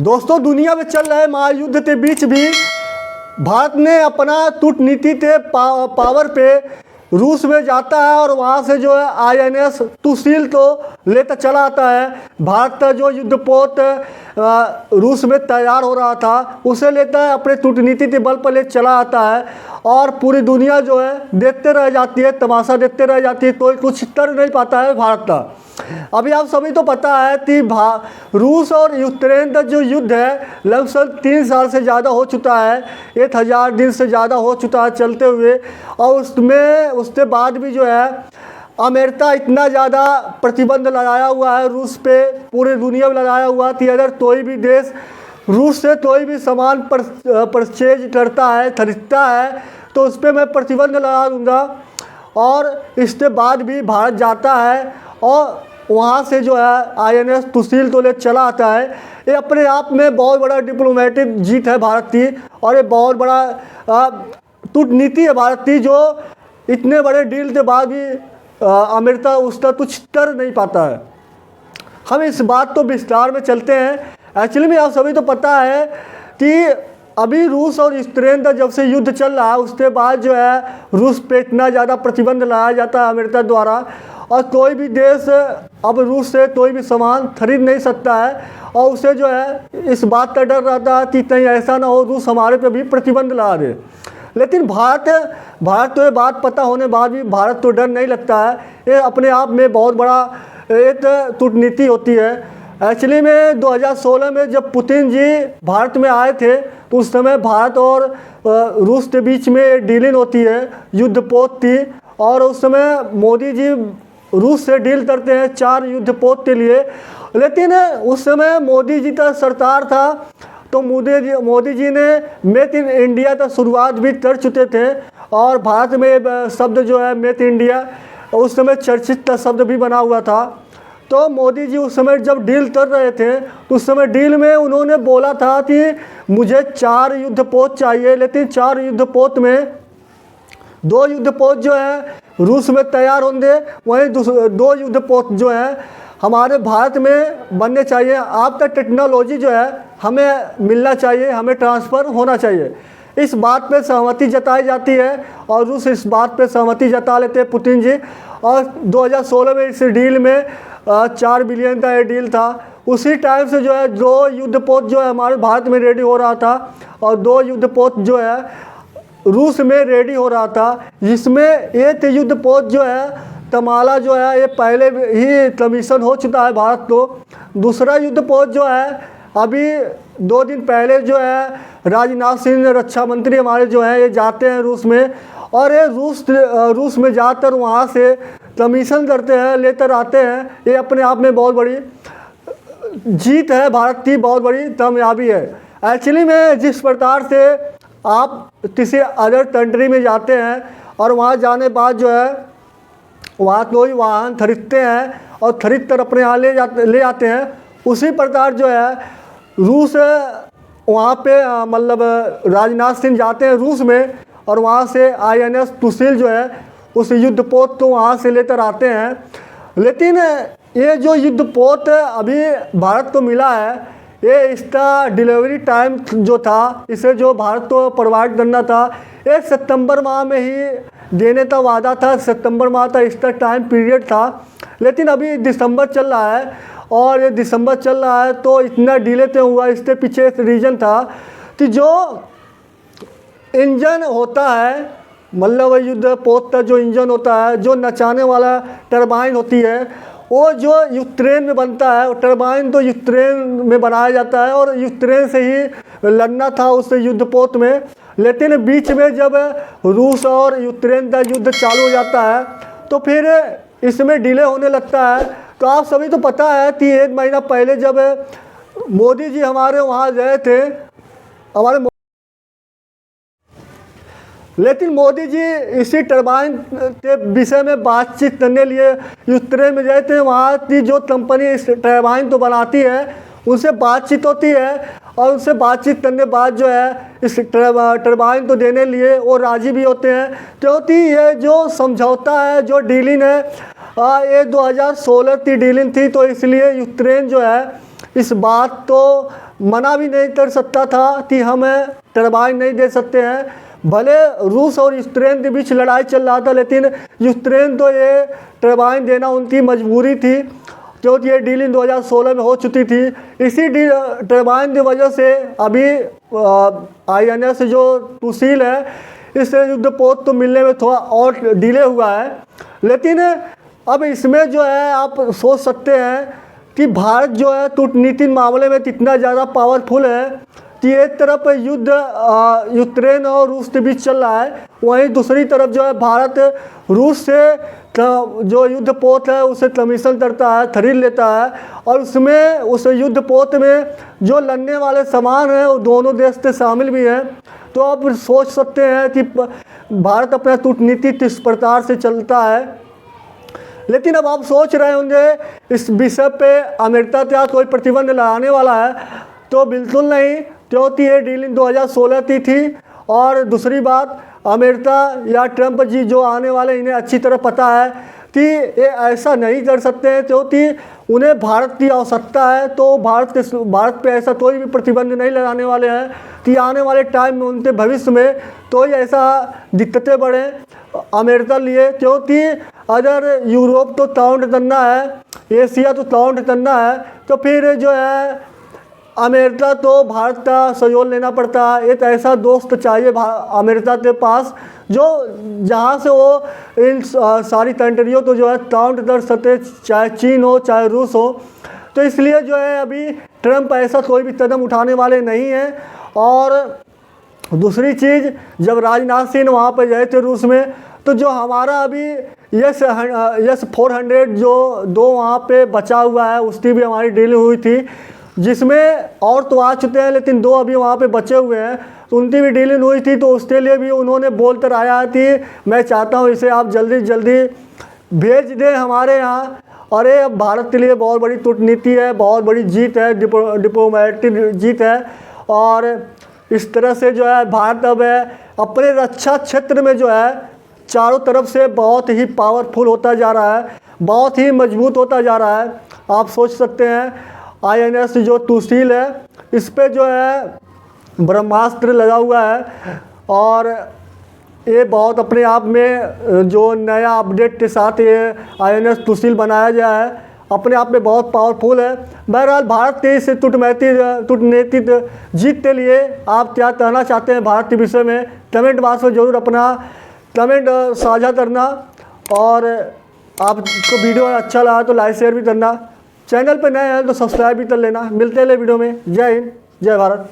दोस्तों, दुनिया में चल रहे महायुद्ध के बीच भी भारत ने अपना कूटनीति के पावर पे रूस में जाता है और वहाँ से जो है INS तुसील तो लेकर चला आता है। भारत का जो युद्धपोत रूस में तैयार हो रहा था उसे लेता है, अपने कूटनीति के बल पर ले चला आता है और पूरी दुनिया जो है देखते रह जाती है, तमाशा देखते रह जाती है, कोई कुछ कर नहीं पाता है भारत का। अभी आप सभी तो पता है कि रूस और यूक्रेन का जो युद्ध है लगभग 3 साल से ज़्यादा हो चुका है, 1000 दिन से ज़्यादा हो चुका है चलते हुए। और उसके बाद भी जो है अमेरिका इतना ज़्यादा प्रतिबंध लगाया हुआ है रूस पे, पूरी दुनिया में लगाया हुआ कि अगर कोई भी देश रूस से कोई भी सामान परचेज करता है, खरीदता है, तो उस पर मैं प्रतिबंध लगा दूँगा। और इसके बाद भी भारत जाता है और वहाँ से जो है INS तुसील तो ले चला आता है। ये अपने आप में बहुत बड़ा डिप्लोमेटिक जीत है भारत की, और ये बहुत बड़ा कूटनीति है भारत की, जो इतने बड़े डील के बाद भी अमेरिका उसका कुछ कर नहीं पाता है। हम इस बात तो विस्तार में चलते हैं। एक्चुअली में आप सभी तो पता है कि अभी रूस और यूक्रेन का जब से युद्ध चल रहा है उसके बाद जो है रूस पे इतना ज़्यादा प्रतिबंध लगाया जाता है अमेरिका द्वारा, और कोई भी देश अब रूस से कोई भी सामान खरीद नहीं सकता है। और उसे जो है इस बात का डर रहता है कि कहीं ऐसा ना हो रूस हमारे पे भी प्रतिबंध लगा दे। लेकिन भारत तो ये बात पता होने बाद भी भारत तो डर नहीं लगता है। ये अपने आप में बहुत बड़ा एक कूटनीति होती है। एक्चुअली में 2016 में जब पुतिन जी भारत में आए थे तो उस समय भारत और रूस के बीच में डीलिंग होती है, युद्धपोत थी, और उस समय मोदी जी रूस से डील करते हैं 4 युद्धपोत के लिए। लेकिन उस समय मोदी जी का सरकार था, तो मोदी जी ने मेक इन इंडिया का शुरुआत भी कर चुके थे, और भारत में शब्द जो है मेक इंडिया उस समय चर्चित का शब्द भी बना हुआ था। तो मोदी जी उस समय जब डील कर रहे थे तो उस समय डील में उन्होंने बोला था कि मुझे 4 युद्धपोत चाहिए, लेकिन 4 युद्धपोत में 2 युद्धपोत जो है रूस में तैयार होंगे, वहीं 2 युद्धपोत जो है हमारे भारत में बनने चाहिए। आपका टेक्नोलॉजी जो है हमें मिलना चाहिए, हमें ट्रांसफ़र होना चाहिए। इस बात पे सहमति जताई जाती है और रूस इस बात पे सहमति जता लेते हैं पुतिन जी। और 2016 में इस डील में 4 बिलियन का ये डील था। उसी टाइम से जो है 2 युद्धपोत जो है हमारे भारत में रेडी हो रहा था, और 2 युद्धपोत जो है रूस में रेडी हो रहा था, जिसमें एक युद्धपोत जो है तमाला जो है ये पहले ही कमीशन हो चुका है भारत को। दूसरा युद्धपोत जो है अभी 2 दिन पहले जो है राजनाथ सिंह रक्षा मंत्री हमारे जो हैं ये जाते हैं रूस में, और ये रूस में जाकर वहाँ से कमीशन करते हैं, लेकर आते हैं। ये अपने आप में बहुत बड़ी जीत है, भारत की बहुत बड़ी कामयाबी है। एक्चुअली में जिस प्रकार से आप किसी अदर कंट्री में जाते हैं और वहाँ जाने बाद जो है वहाँ कोई वाहन खरीदते हैं और खरीद कर अपने यहाँ ले आते हैं, उसी प्रकार जो है रूस वहाँ पे मतलब राजनाथ सिंह जाते हैं रूस में, और वहाँ से INS तुसील जो है उस युद्धपोत को वहाँ से लेकर आते हैं। लेकिन ये जो युद्धपोत अभी भारत को मिला है, ये इसका डिलीवरी टाइम जो था, इसे जो भारत को प्रोवाइड करना था, ये सितंबर माह में ही देने का वादा था। सितंबर माह का इसका टाइम पीरियड था, लेकिन अभी दिसंबर चल रहा है, और ये दिसंबर चल रहा है तो इतना डिले तो हुआ। इसके पीछे एक रीज़न था कि जो इंजन होता है, मतलब युद्धपोत का जो इंजन होता है, जो नचाने वाला टरबाइन होती है, वो जो यूक्रेन में बनता है, वो टरबाइन तो यूक्रेन में बनाया जाता है, और यूक्रेन से ही लड़ना था उस युद्धपोत में। लेकिन बीच में जब रूस और यूक्रेन का युद्ध चालू हो जाता है तो फिर इसमें डिले होने लगता है। तो आप सभी तो पता है कि 1 महीना पहले जब मोदी जी हमारे वहाँ गए थे, लेकिन मोदी जी इसी टरबाइन के विषय में बातचीत करने लिए यूक्रेन में गए थे। वहाँ की जो कंपनी इस टरबाइन तो बनाती है उनसे बातचीत होती है, और उनसे बातचीत करने बाद जो है इस टरबाइन तो देने लिए वो राज़ी भी होते हैं, क्योंकि ये जो समझौता है, जो डीलिंग है, ये 2016 की डीलिंग थी। तो इसलिए यूक्रेन जो है इस बात तो मना भी नहीं कर सकता था कि हम टरबाइन नहीं दे सकते हैं। भले रूस और यूक्रेन के बीच लड़ाई चल रहा था, लेकिन यूक्रेन तो ये टरबाइन देना उनकी मजबूरी थी, क्योंकि ये डीलिंग 2016 में हो चुकी थी। इसी टरबाइन की वजह से अभी INS जो तुसील है, इस युद्धपोत तो मिलने में थोड़ा और डिले हुआ है। लेकिन अब इसमें जो है आप सोच सकते हैं कि भारत जो है कूटनीति मामले में कितना ज़्यादा पावरफुल है कि एक तरफ युद्ध यूक्रेन और रूस के बीच चल रहा है, वहीं दूसरी तरफ जो है भारत रूस से जो युद्धपोत है उसे कमीशन करता है, खरीद लेता है, और उसमें उस युद्धपोत में जो लड़ने वाले सामान हैं वो दोनों देश से शामिल भी हैं। तो आप सोच सकते हैं कि भारत अपना कूटनीति किस प्रकार से चलता है। लेकिन अब आप सोच रहे होंगे इस विषय पे अमेरिका क्या कोई प्रतिबंध लगाने वाला है? तो बिल्कुल नहीं, क्योंकि ये डीलिंग 2016 की थी। और दूसरी बात, अमेरिका या ट्रंप जी जो आने वाले, इन्हें अच्छी तरह पता है कि ये ऐसा नहीं कर सकते हैं, क्योंकि उन्हें भारत की आवश्यकता है। तो भारत पे ऐसा कोई भी प्रतिबंध नहीं लगाने वाले हैं कि आने वाले टाइम में उनके भविष्य में कोई ऐसा दिक्कतें बढ़े अमेरिका लिए। क्योंकि अगर यूरोप को काउंट करना है, एशिया तो काउंट करना है, तो फिर जो है अमेरिका तो भारत का सहयोग लेना पड़ता है। एक ऐसा दोस्त चाहिए अमेरिका के पास जो जहाँ से वो इन सारी कंट्रियों को जो है काउंट कर सकते, चाहे चीन हो चाहे रूस हो। तो इसलिए जो है अभी ट्रंप ऐसा कोई भी कदम उठाने वाले नहीं हैं। और दूसरी चीज़, जब राजनाथ सिंह वहाँ पर गए थे रूस में, तो जो हमारा अभी यस 400 जो दो वहाँ पे बचा हुआ है, उसकी भी हमारी डीलिंग हुई थी, जिसमें और तो आ चुके हैं लेकिन दो अभी वहाँ पे बचे हुए हैं, तो उनकी भी डीलिंग हुई थी। तो उसके लिए भी उन्होंने बोल कर आया कि मैं चाहता हूँ इसे आप जल्दी जल्दी भेज दें हमारे यहाँ। और ये अब भारत के लिए बहुत बड़ी कूटनीति है, बहुत बड़ी जीत है, डिप्लोमेटिक जीत है। और इस तरह से जो है भारत अब अपने रक्षा क्षेत्र में जो है चारों तरफ से बहुत ही पावरफुल होता जा रहा है, बहुत ही मजबूत होता जा रहा है। आप सोच सकते हैं INS जो तुसील है, इस पे जो है ब्रह्मास्त्र लगा हुआ है। और ये बहुत अपने आप में जो नया अपडेट के साथ ये INS तुसील बनाया गया है, अपने आप में बहुत पावरफुल है। बहरहाल भारत के इस कूटनीतिक जीत के लिए आप क्या कहना चाहते हैं भारत के विषय में, कमेंट बॉक्स में ज़रूर अपना कमेंट साझा करना। और आपको वीडियो अच्छा लगा तो लाइक शेयर भी करना। चैनल पर नए हैं तो सब्सक्राइब भी कर लेना। मिलते हैं वीडियो में। जय हिंद, जय भारत।